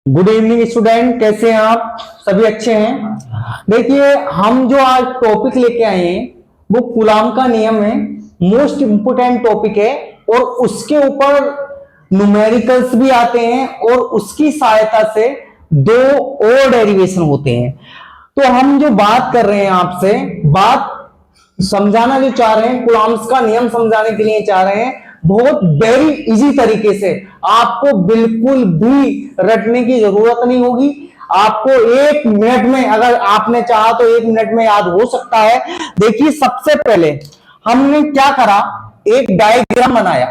Good evening student, कैसे हैं आप? सभी अच्छे हैं? देखिए, हम जो आज टॉपिक लेके आए हैं वो कूलाम का नियम है। मोस्ट इंपोर्टेंट टॉपिक है और उसके ऊपर न्यूमेरिकल्स भी आते हैं और उसकी सहायता से दो और डेरिवेशन होते हैं। तो हम जो बात कर रहे हैं आपसे, बात समझाना जो चाह रहे हैं, कूलाम्स का नियम समझाने के लिए चाह रहे हैं, बहुत वेरी इजी तरीके से। आपको बिल्कुल भी रटने की जरूरत नहीं होगी। आपको 1 मिनट में, अगर आपने चाहा तो 1 मिनट में याद हो सकता है। देखिए, सबसे पहले हमने क्या करा, एक डायग्राम बनाया।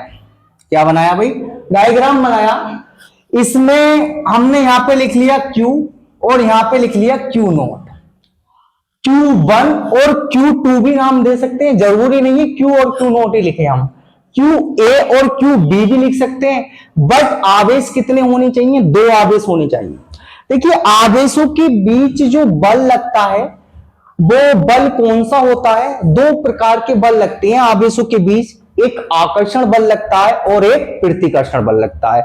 क्या बनाया भाई? डायग्राम बनाया। इसमें हमने यहां पे लिख लिया Q और यहां पे लिख लिया Q0। Q1 और Q2 भी नाम दे सकते हैं, जरूरी नहीं है Q और Q0 ही लिखे हम। QA और QB भी लिख सकते हैं, बट आवेश कितने होने चाहिए? 2 आवेश होने चाहिए। देखिए, आवेशों के बीच जो बल लगता है वो बल कौन सा होता है? 2 प्रकार के बल लगते हैं आवेशों के बीच। एक आकर्षण बल लगता है और एक प्रतिकर्षण बल लगता है।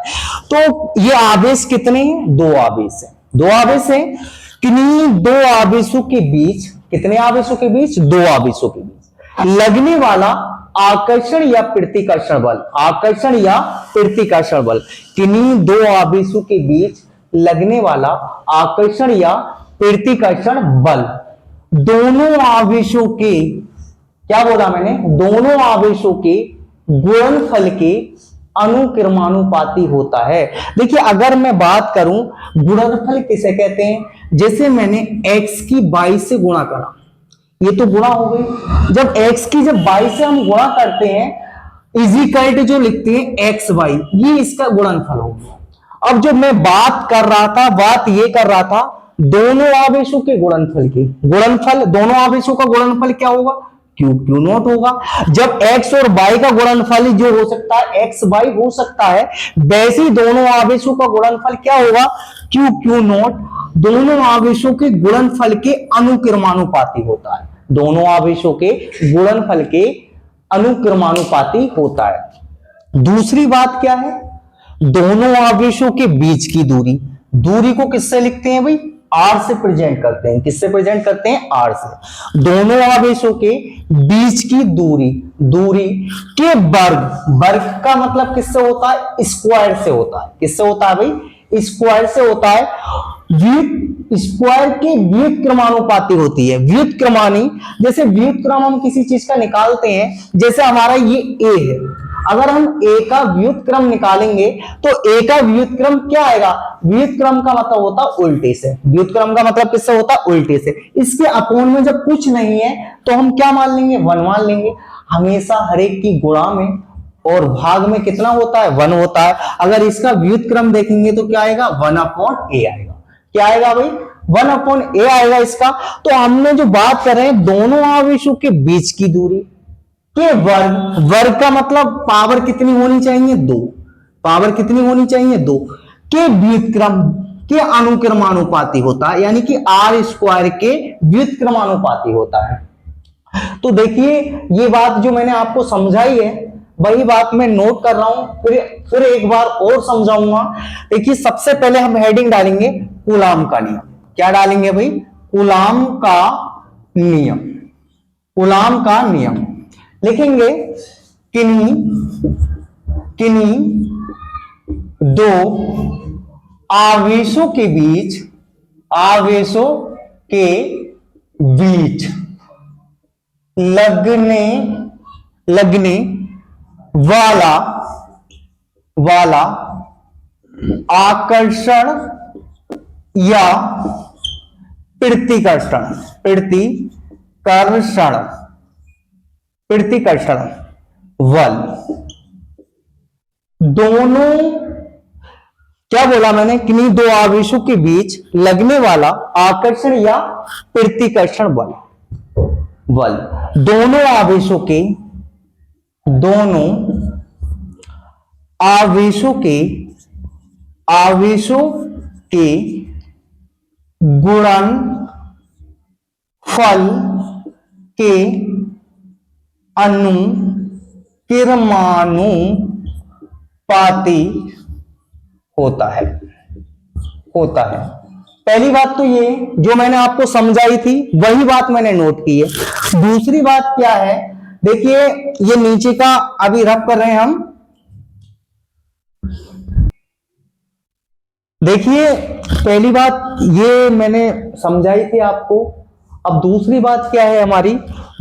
तो ये आवेश कितने हैं? 2 आवेश है। 2 आवेश है। किन्हीं 2 आवेशों के बीच, कितने आवेशों के बीच? 2 आवेशों के बीच लगने वाला आकर्षण या प्रतिकर्षण बल, आकर्षण या प्रतिकर्षण बल, किन्हीं 2 आवेशों के बीच लगने वाला आकर्षण या प्रतिकर्षण बल दोनों आवेशों के, क्या बोला मैंने? दोनों आवेशों के गुणनफल के अनुक्रमानुपाती होता है। देखिए, अगर मैं बात करूं गुणनफल किसे कहते हैं? जैसे मैंने x की 22 से गुणा करा, ये तो गुणा हो गई। जब x की जब 22 से हम गुणा करते हैं, इजिकल्ट जो लिखते हैं x y, ये इसका गुणनफल हो गया। अब जो मैं बात कर रहा था, बात ये कर रहा था दोनों आवेशों के गुणनफल की। गुणनफल, दोनों आवेशों का गुणनफल क्या होगा? Q0 होगा। जब x और y का गुणनफल जो हो सकता है x y हो सकता है, वैसे ही दोनों आवेशों का गुणनफल क्या होगा? Q0। दोनों आवेशों के गुणनफल के अनुक्रमानुपाती होता है। दोनों आवेशों के गुणनफल के अनुक्रमानुपाती होता है। दूसरी बात क्या है? दोनों आवेशों के बीच की दूरी, दूरी को किससे लिखते हैं भाई? R से प्रेजेंट करते हैं। किससे प्रेजेंट करते हैं? R से। दोनों आवेशों के बीच की दूरी, दूरी के वर्ग, वर्ग का मतलब किससे होता है? स्क्वायर से होता है। किससे होता है भाई? स्क्वायर से होता है। स्क्वायर की व्युत्क्रमानुपाती होती है। व्युत्क्रमानी, जैसे व्युत्क्रम हम किसी चीज का निकालते हैं, जैसे हमारा ये A है, अगर हम A का व्युत्क्रम निकालेंगे तो A का व्युत्क्रम क्या आएगा? व्युत्क्रम का मतलब होता है उल्टे से। व्युत्क्रम का मतलब किससे होता है? उल्टे से। इसके अपोन में जब कुछ नहीं है तो हम क्या मान लेंगे? 1 मान लेंगे। हमेशा हर एक की गुणा में और भाग में कितना होता है? 1 होता है। अगर इसका व्युत्क्रम देखेंगे तो क्या आएगा? 1/A आएगा। क्या आएगा भाई? 1/A आएगा इसका। तो हमने जो बात कर रहे हैं दोनों आवेशों के बीच की दूरी के वर्ग, वर्ग का मतलब पावर कितनी होनी चाहिए? 2। पावर कितनी होनी चाहिए? 2 के व्युत्क्रम के अनुक्रमानुपाती होता है, यानी कि R स्क्वायर के व्युत्क्रमानुपाती होता है। तो देखिए, ये बात जो मैंने आपको समझाई है वही बात मैं नोट कर रहा हूं, फिर एक बार और समझाऊंगा। देखिए, सबसे पहले हम हेडिंग डालेंगे कूलाम का नियम। क्या डालेंगे भाई? कूलाम का नियम। कूलाम का नियम लिखेंगे। किन्हीं 2 आवेशों के बीच, आवेशों के बीच लगने वाला आकर्षण या प्रतिकर्षण बल, दोनों, क्या बोला मैंने? किन्हीं 2 आवेशों के बीच लगने वाला आकर्षण या प्रतिकर्षण बल, दोनों आवेशों के गुणनफल के अनुक्रमानुपाती होता है। होता है। पहली बात तो ये जो मैंने आपको समझाई थी वही बात मैंने नोट की है। दूसरी बात क्या है, देखिए ये नीचे का अभी रब कर रहे हैं हम। देखिए पहली बात ये मैंने समझाई थी आपको। अब दूसरी बात क्या है हमारी,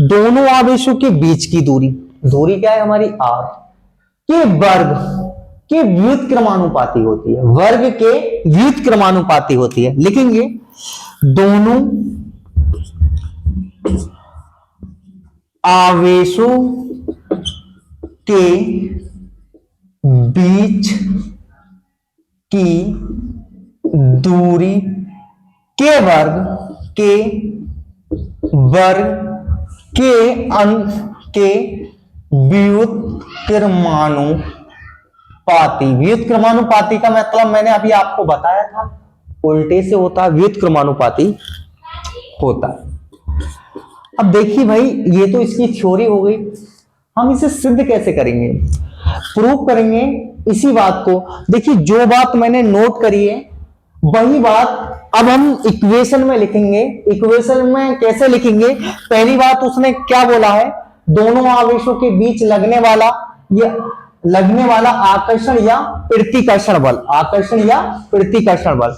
दोनों आवेशों के बीच की दूरी, दूरी क्या है हमारी r, के वर्ग के व्युत्क्रमानुपाती होती है, वर्ग के व्युत्क्रमानुपाती होती है। लिखेंगे दोनों आवेशों के बीच की दूरी के वर्ग के व्युत्क्रमानुपाती का मतलब मैंने अभी आपको बताया था, उल्टे से होता है, व्युत्क्रमानुपाती होता है। अब देखिए भाई ये तो इसकी थ्योरी हो गई, हम इसे सिद्ध कैसे करेंगे, प्रूव करेंगे इसी बात को। देखिए जो बात मैंने नोट करी है वही बात अब हम इक्वेशन में लिखेंगे। इक्वेशन में कैसे लिखेंगे, पहली बात उसने क्या बोला है, दोनों आवेशों के बीच लगने वाला आकर्षण या प्रतिकर्षण बल, आकर्षण या प्रतिकर्षण बल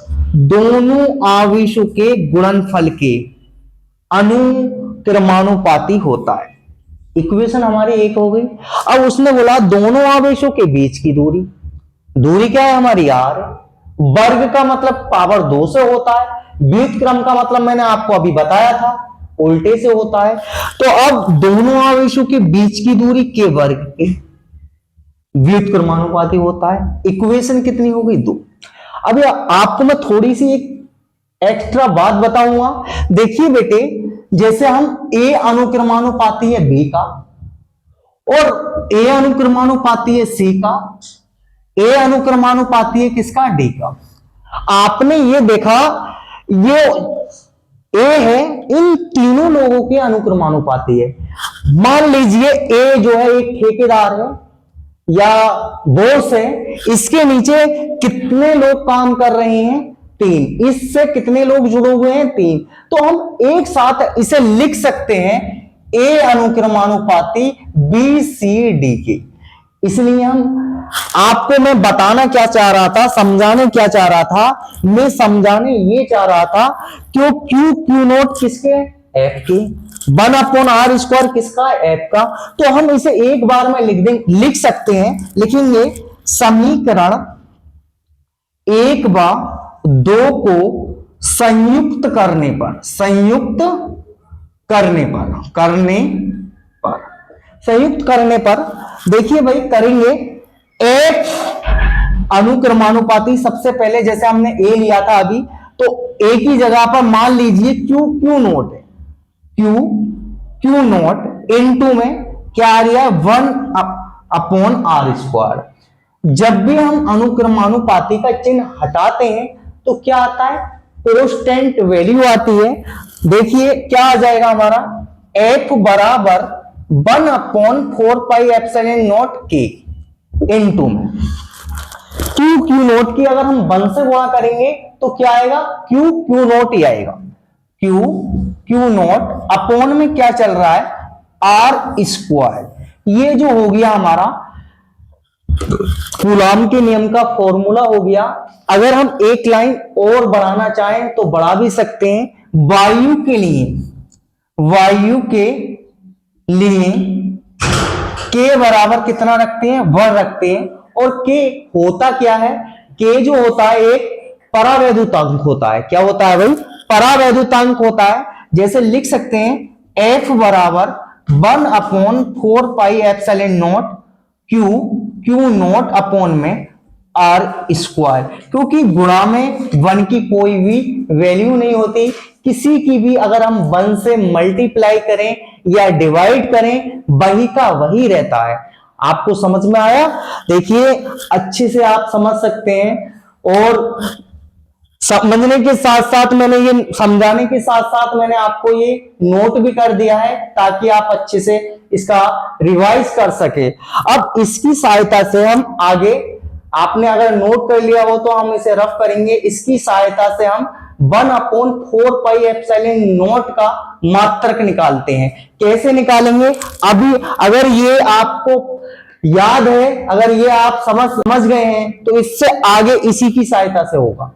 दोनों आवेशों के गुणनफल के अनुक्रमानुपाती होता है। इक्वेशन हमारी एक हो गई। अब उसने बोला दोनों आवेशों के बीच की दूरी, दूरी क्या है हमारी r, वर्ग का मतलब पावर 2 से होता है, व्युत्क्रम का मतलब मैंने आपको अभी बताया था उल्टे से होता है। तो अब दोनों आवेशों के बीच की दूरी के वर्ग के व्युत्क्रमानुपाती होता है। इक्वेशन कितनी हो गई 2। अब आपको मैं थोड़ी सी एक एक्स्ट्रा बात बताऊंगा। देखिए बेटे जैसे हम A अनुक्रमानुपाती है B का और A अनुक्रमानुपाती है C का, A अनुक्रमानुपाती है किसका, D का। आपने ये देखा ये A है, इन तीनों लोगों के अनुक्रमानुपाती है। मान लीजिए A जो है एक ठेकेदार है या बॉस है, इसके नीचे कितने लोग काम कर रहे हैं, 3, इससे कितने लोग जुड़े हुए हैं, 3। तो हम एक साथ इसे लिख सकते हैं A अनुक्रमानुपाती B C D के। इसलिए हम आपको मैं बताना क्या चाह रहा था, समझाने क्या चाह रहा था, मैं समझाने ये चाह रहा था क्यों क्यू नोट किसके, F के, 1/r² किसका, F का। तो हम इसे एक बार में लिख सकते हैं। लिखेंगे समीकरण 1 व 2 को संयुक्त करने पर देखिए भाई करेंगे F अनुक्रमानुपाती। सबसे पहले जैसे हमने A लिया था अभी, तो A की जगह पर मान लीजिए क्यू नोट है, क्यू नोट इनटू में क्या आ रहा है 1/r²। जब भी हम अनुक्रमानुपाती का चिन्ह हटाते हैं तो क्या आता है, कांस्टेंट वैल्यू आती है। देखिए क्या आ जाएगा हमारा, F बराबर 1/4πε0k इनटू में क्यू नोट की अगर हम 1 से गुणा करेंगे तो क्या आएगा, क्यू नोट ही आएगा। क्यू नोट अपॉन में क्या चल रहा है, r²। ये जो हो गया हमारा कूलॉम के नियम का फॉर्मूला हो गया। अगर हम एक लाइन और बढ़ाना चाहें तो बढ़ा भी सकते हैं। वायु के लिए के बराबर कितना रखते हैं, 1 रखते हैं। और के होता क्या है, के जो होता है एक परावैद्युतांक होता है। क्या होता है भाई, परावैद्युतांक होता है। जैसे लिख सकते हैं F बराबर 1/4πε0 क्यू नोट अपॉन में r²। क्योंकि गुणा में 1 की कोई भी वैल्यू नहीं होती, किसी की भी अगर हम 1 से मल्टीप्लाई करें या डिवाइड करें वही का वही रहता है। आपको समझ में आया, देखिए अच्छे से आप समझ सकते हैं। और समझने के साथ साथ मैंने ये समझाने के साथ साथ मैंने आपको ये नोट भी कर दिया है ताकि आप अच्छे से इसका रिवाइज कर सके। अब इसकी सहायता से हम आगे आपने अगर नोट कर लिया हो तो हम इसे रफ करेंगे। इसकी सहायता से हम 1/4πε0 का मात्रक निकालते हैं। कैसे निकालेंगे? अभी अगर ये आपको याद है, अगर ये आप समझ गए हैं तो इससे आगे इसी की सहायता से होगा।